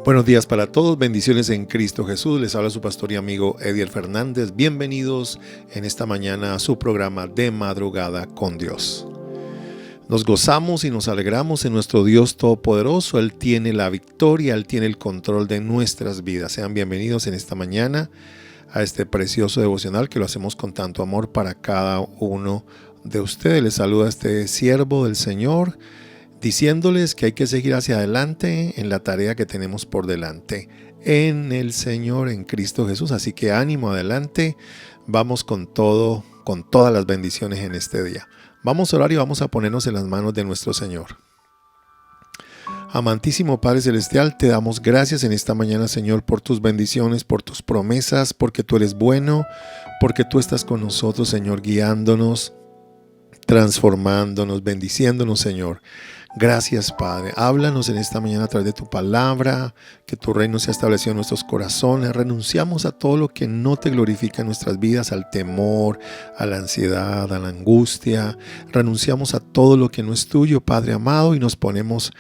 Buenos días para todos, bendiciones en Cristo Jesús. Les habla su pastor y amigo Ediel Fernández. Bienvenidos en esta mañana a su programa de madrugada con Dios. Nos gozamos y nos alegramos en nuestro Dios Todopoderoso. Él tiene la victoria, Él tiene el control de nuestras vidas. Sean bienvenidos en esta mañana a este precioso devocional que lo hacemos con tanto amor para cada uno de ustedes. Les saluda este siervo del Señor, diciéndoles que hay que seguir hacia adelante en la tarea que tenemos por delante en el Señor, en Cristo Jesús. Así que ánimo, adelante, vamos con todo, con todas las bendiciones en este día. Vamos a orar y vamos a ponernos en las manos de nuestro Señor. Amantísimo Padre Celestial, te damos gracias en esta mañana, Señor, por tus bendiciones, por tus promesas, porque tú eres bueno, porque tú estás con nosotros, Señor, guiándonos, transformándonos, bendiciéndonos, Señor. Gracias, Padre. Háblanos en esta mañana a través de tu palabra, que tu reino sea establecido en nuestros corazones. Renunciamos a todo lo que no te glorifica en nuestras vidas, al temor, a la ansiedad, a la angustia. Renunciamos a todo lo que no es tuyo, Padre amado, y nos ponemos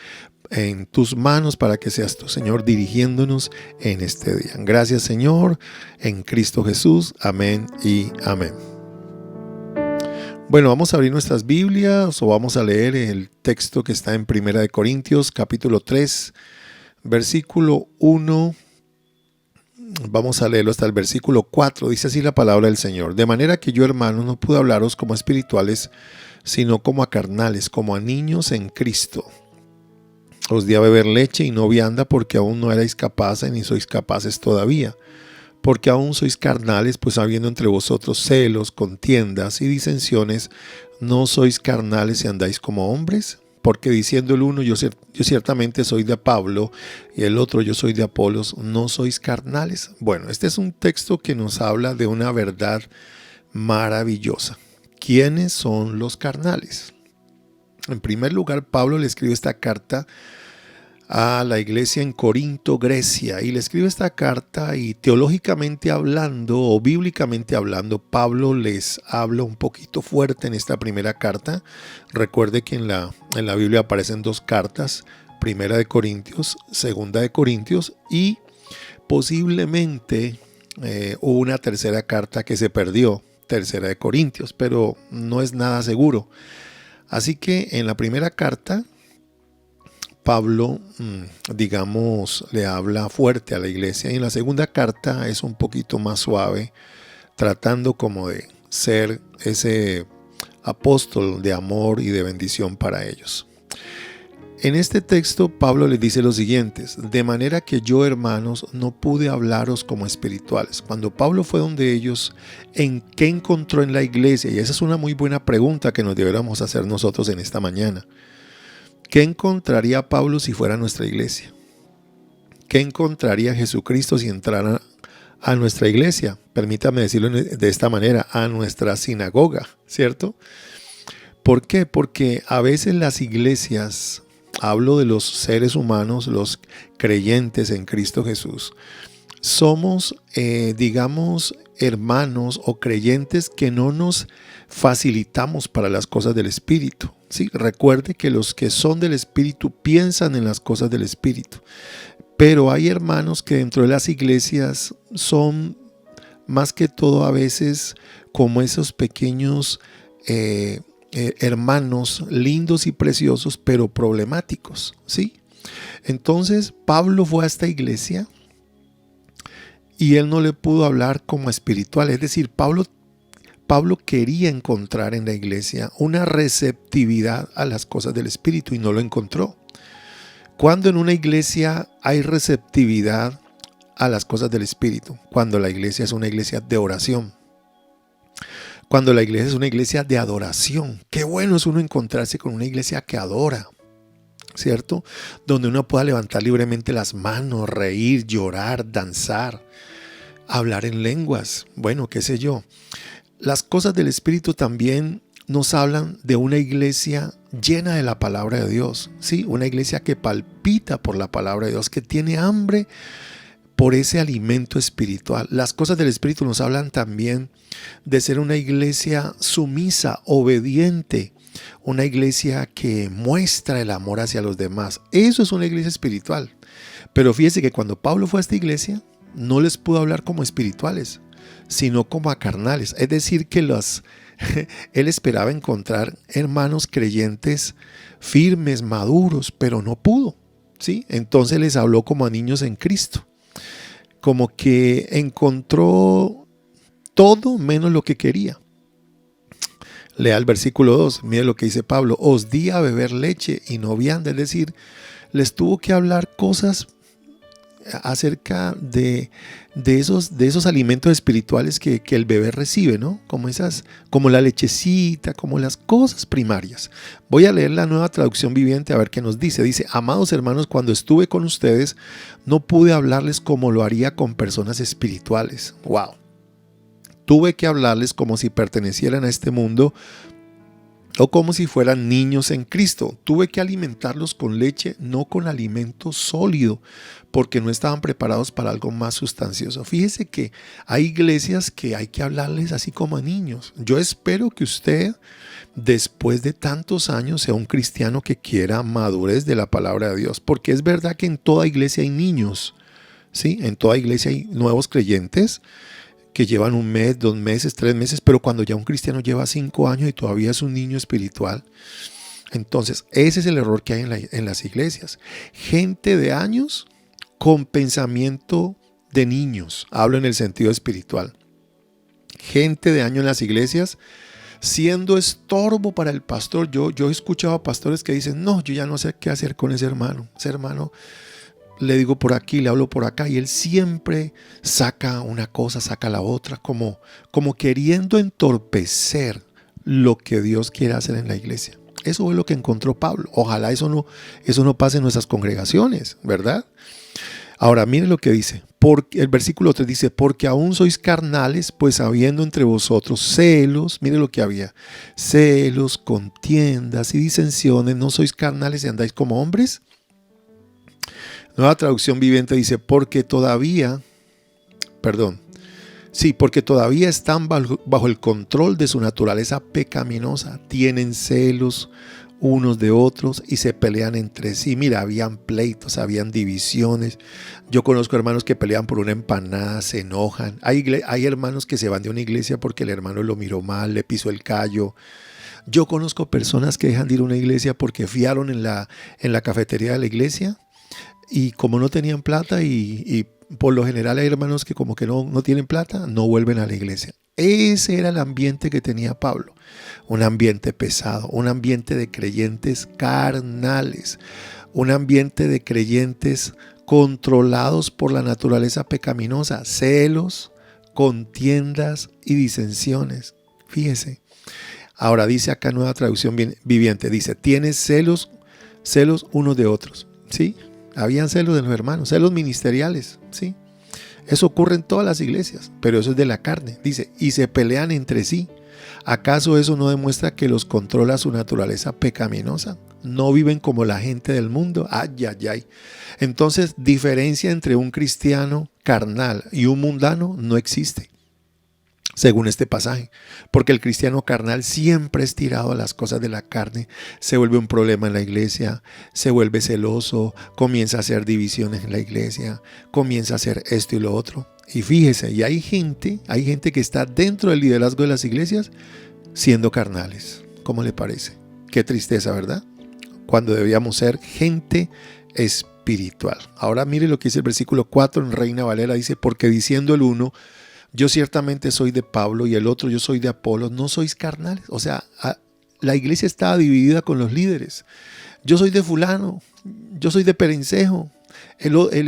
en tus manos para que seas tú, Señor, dirigiéndonos en este día. Gracias, Señor, en Cristo Jesús. Amén y amén. Bueno, vamos a abrir nuestras Biblias o vamos a leer el texto que está en 1 Corintios capítulo 3, versículo 1. Vamos a leerlo hasta el versículo 4. Dice así la palabra del Señor. De manera que yo, hermanos, no pude hablaros como espirituales, sino como a carnales, como a niños en Cristo. Os di a beber leche y no vianda, porque aún no erais capaces ni sois capaces todavía. Porque aún sois carnales, pues habiendo entre vosotros celos, contiendas y disensiones, ¿no sois carnales y andáis como hombres? Porque diciendo el uno, yo ciertamente soy de Pablo, y el otro, yo soy de Apolos, ¿no sois carnales? Bueno, este es un texto que nos habla de una verdad maravillosa. ¿Quiénes son los carnales? En primer lugar, Pablo le escribe esta carta a la iglesia en Corinto, Grecia, y le escribe esta carta y teológicamente hablando o bíblicamente hablando, Pablo les habla un poquito fuerte en esta primera carta. Recuerde que en la Biblia aparecen dos cartas, Primera de Corintios, Segunda de Corintios, y posiblemente hubo una tercera carta que se perdió, Tercera de Corintios, pero no es nada seguro. Así que en la primera carta Pablo, le habla fuerte a la iglesia, y en la segunda carta es un poquito más suave, tratando como de ser ese apóstol de amor y de bendición para ellos. En este texto Pablo les dice lo siguiente: de manera que yo, hermanos, no pude hablaros como espirituales. Cuando Pablo fue donde ellos, ¿en qué encontró en la iglesia? Y esa es una muy buena pregunta que nos deberíamos hacer nosotros en esta mañana. ¿Qué encontraría Pablo si fuera a nuestra iglesia? ¿Qué encontraría Jesucristo si entrara a nuestra iglesia? Permítame decirlo de esta manera, a nuestra sinagoga, ¿cierto? ¿Por qué? Porque a veces las iglesias, hablo de los seres humanos, los creyentes en Cristo Jesús, somos, hermanos o creyentes que no nos facilitamos para las cosas del Espíritu. Sí, recuerde que los que son del Espíritu piensan en las cosas del Espíritu. Pero hay hermanos que dentro de las iglesias son más que todo a veces como esos pequeños hermanos lindos y preciosos, pero problemáticos. ¿Sí? Entonces Pablo fue a esta iglesia y él no le pudo hablar como espiritual. Es decir, Pablo quería encontrar en la iglesia una receptividad a las cosas del Espíritu y no lo encontró. Cuando en una iglesia hay receptividad a las cosas del Espíritu, cuando la iglesia es una iglesia de oración, cuando la iglesia es una iglesia de adoración. Qué bueno es uno encontrarse con una iglesia que adora, ¿cierto? Donde uno pueda levantar libremente las manos, reír, llorar, danzar, hablar en lenguas, bueno, qué sé yo. Las cosas del Espíritu también nos hablan de una iglesia llena de la palabra de Dios, ¿sí? Una iglesia que palpita por la palabra de Dios, que tiene hambre por ese alimento espiritual. Las cosas del Espíritu nos hablan también de ser una iglesia sumisa, obediente, una iglesia que muestra el amor hacia los demás. Eso es una iglesia espiritual. Pero fíjese que cuando Pablo fue a esta iglesia, no les pudo hablar como espirituales, sino como a carnales. Es decir, que él esperaba encontrar hermanos creyentes firmes, maduros, pero no pudo, ¿sí? Entonces les habló como a niños en Cristo. Como que encontró todo menos lo que quería. Lea el versículo 2, mire lo que dice Pablo: os di a beber leche y no vianda. Es decir, les tuvo que hablar cosas acerca de esos alimentos espirituales que el bebé recibe, ¿no? Como la lechecita, como las cosas primarias. Voy a leer la Nueva Traducción Viviente a ver qué nos dice. Dice: amados hermanos, cuando estuve con ustedes no pude hablarles como lo haría con personas espirituales. Wow. Tuve que hablarles como si pertenecieran a este mundo o como si fueran niños en Cristo. Tuve que alimentarlos con leche, no con alimento sólido, porque no estaban preparados para algo más sustancioso. Fíjese que hay iglesias que hay que hablarles así como a niños. Yo espero que usted, después de tantos años, sea un cristiano que quiera madurez de la palabra de Dios, porque es verdad que en toda iglesia hay niños, ¿sí? En toda iglesia hay nuevos creyentes que llevan 1 mes, 2 meses, 3 meses, pero cuando ya un cristiano lleva 5 años y todavía es un niño espiritual, entonces ese es el error que hay en las iglesias. Gente de años con pensamiento de niños, hablo en el sentido espiritual. Gente de años en las iglesias siendo estorbo para el pastor. Yo he escuchado a pastores que dicen: no, yo ya no sé qué hacer con ese hermano. Ese hermano, le digo por aquí, le hablo por acá, y él siempre saca una cosa, saca la otra, como queriendo entorpecer lo que Dios quiere hacer en la iglesia. Eso es lo que encontró Pablo. Ojalá eso no pase en nuestras congregaciones, ¿verdad? Ahora, miren lo que dice. El versículo 3 dice: porque aún sois carnales, pues habiendo entre vosotros celos. Miren lo que había: celos, contiendas y disensiones. ¿No sois carnales y andáis como hombres? Nueva Traducción Viviente dice: porque todavía están bajo el control de su naturaleza pecaminosa. Tienen celos unos de otros y se pelean entre sí. Mira, habían pleitos, habían divisiones. Yo conozco hermanos que pelean por una empanada, se enojan. Hay hermanos que se van de una iglesia porque el hermano lo miró mal, le pisó el callo. Yo conozco personas que dejan de ir a una iglesia porque fiaron en la cafetería de la iglesia, y como no tenían plata, y por lo general hay hermanos que como que no tienen plata, no vuelven a la iglesia. Ese era el ambiente que tenía Pablo, un ambiente pesado, un ambiente de creyentes carnales, un ambiente de creyentes controlados por la naturaleza pecaminosa, celos, contiendas y disensiones. Fíjese. Ahora dice acá Nueva Traducción Viviente, dice: tienes celos unos de otros, ¿sí? Habían celos de los hermanos, celos ministeriales, ¿sí? Eso ocurre en todas las iglesias, pero eso es de la carne. Dice: y se pelean entre sí. ¿Acaso eso no demuestra que los controla su naturaleza pecaminosa? No viven como la gente del mundo. Ay, ay, ay. Entonces, diferencia entre un cristiano carnal y un mundano no existe, según este pasaje, porque el cristiano carnal siempre es tirado a las cosas de la carne, se vuelve un problema en la iglesia, se vuelve celoso, comienza a hacer divisiones en la iglesia, comienza a hacer esto y lo otro. Y fíjese, y hay gente que está dentro del liderazgo de las iglesias siendo carnales. ¿Cómo le parece? Qué tristeza, ¿verdad? Cuando debíamos ser gente espiritual. Ahora mire lo que dice el versículo 4 en Reina Valera. Dice: porque diciendo el uno: yo ciertamente soy de Pablo, y el otro: yo soy de Apolos, ¿no sois carnales? O sea, la iglesia estaba dividida con los líderes. Yo soy de fulano, yo soy de Perencejo,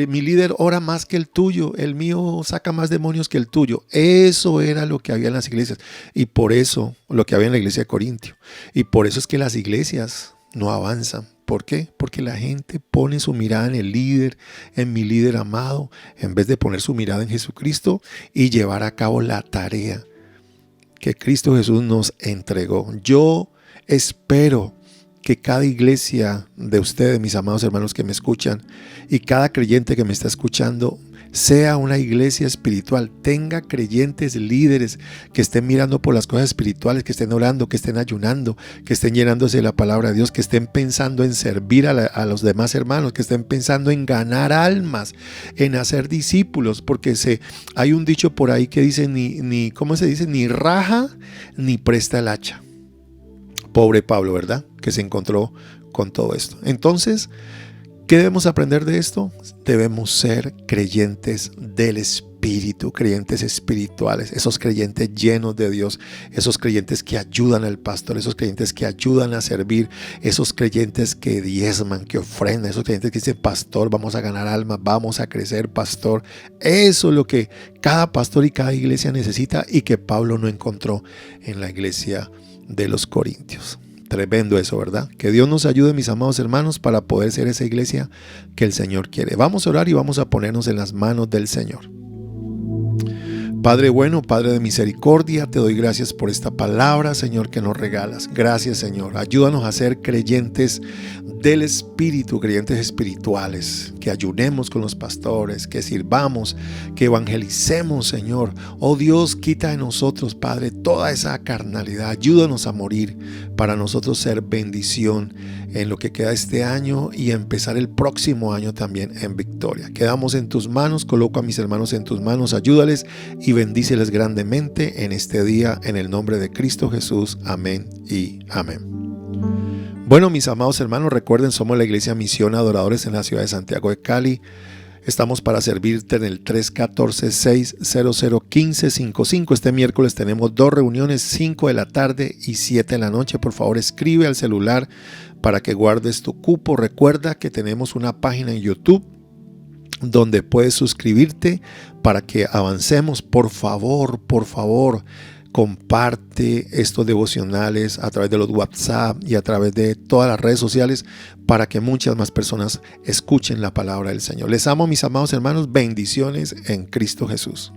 mi líder ora más que el tuyo, el mío saca más demonios que el tuyo. Eso era lo que había en las iglesias, y por eso lo que había en la iglesia de Corintio. Y por eso es que las iglesias no avanzan. ¿Por qué? Porque la gente pone su mirada en el líder, en mi líder amado, en vez de poner su mirada en Jesucristo y llevar a cabo la tarea que Cristo Jesús nos entregó. Yo espero que cada iglesia de ustedes, mis amados hermanos que me escuchan, y cada creyente que me está escuchando, sea una iglesia espiritual, tenga creyentes líderes que estén mirando por las cosas espirituales, que estén orando, que estén ayunando, que estén llenándose de la palabra de Dios, que estén pensando en servir a los demás hermanos, que estén pensando en ganar almas, en hacer discípulos, porque hay un dicho por ahí que dice ¿cómo se dice? Ni raja ni presta el hacha. Pobre Pablo, ¿verdad? Que se encontró con todo esto. Entonces, ¿qué debemos aprender de esto? Debemos ser creyentes del Espíritu, creyentes espirituales, esos creyentes llenos de Dios, esos creyentes que ayudan al pastor, esos creyentes que ayudan a servir, esos creyentes que diezman, que ofrendan, esos creyentes que dicen, pastor, vamos a ganar almas, vamos a crecer, pastor. Eso es lo que cada pastor y cada iglesia necesita y que Pablo no encontró en la iglesia de los Corintios. Tremendo eso, ¿verdad? Que Dios nos ayude, mis amados hermanos, para poder ser esa iglesia que el Señor quiere. Vamos a orar y vamos a ponernos en las manos del Señor. Padre bueno, Padre de misericordia, te doy gracias por esta palabra, Señor, que nos regalas. Gracias, Señor. Ayúdanos a ser creyentes del Espíritu, creyentes espirituales, que ayunemos con los pastores, que sirvamos, que evangelicemos, Señor. Oh Dios, quita de nosotros, Padre, toda esa carnalidad. Ayúdanos a morir para nosotros ser bendición en lo que queda este año y empezar el próximo año también en victoria. Quedamos en tus manos, coloco a mis hermanos en tus manos, ayúdales y bendíceles grandemente en este día, en el nombre de Cristo Jesús. Amén y amén. Bueno, mis amados hermanos, recuerden, somos la Iglesia Misión Adoradores en la ciudad de Santiago de Cali. Estamos para servirte en el 314-600-1555. Este miércoles tenemos 2 reuniones, 5 de la tarde y 7 de la noche. Por favor, escribe al celular para que guardes tu cupo. Recuerda que tenemos una página en YouTube donde puedes suscribirte para que avancemos. Por favor, comparte estos devocionales a través de los WhatsApp y a través de todas las redes sociales para que muchas más personas escuchen la palabra del Señor. Les amo, mis amados hermanos. Bendiciones en Cristo Jesús.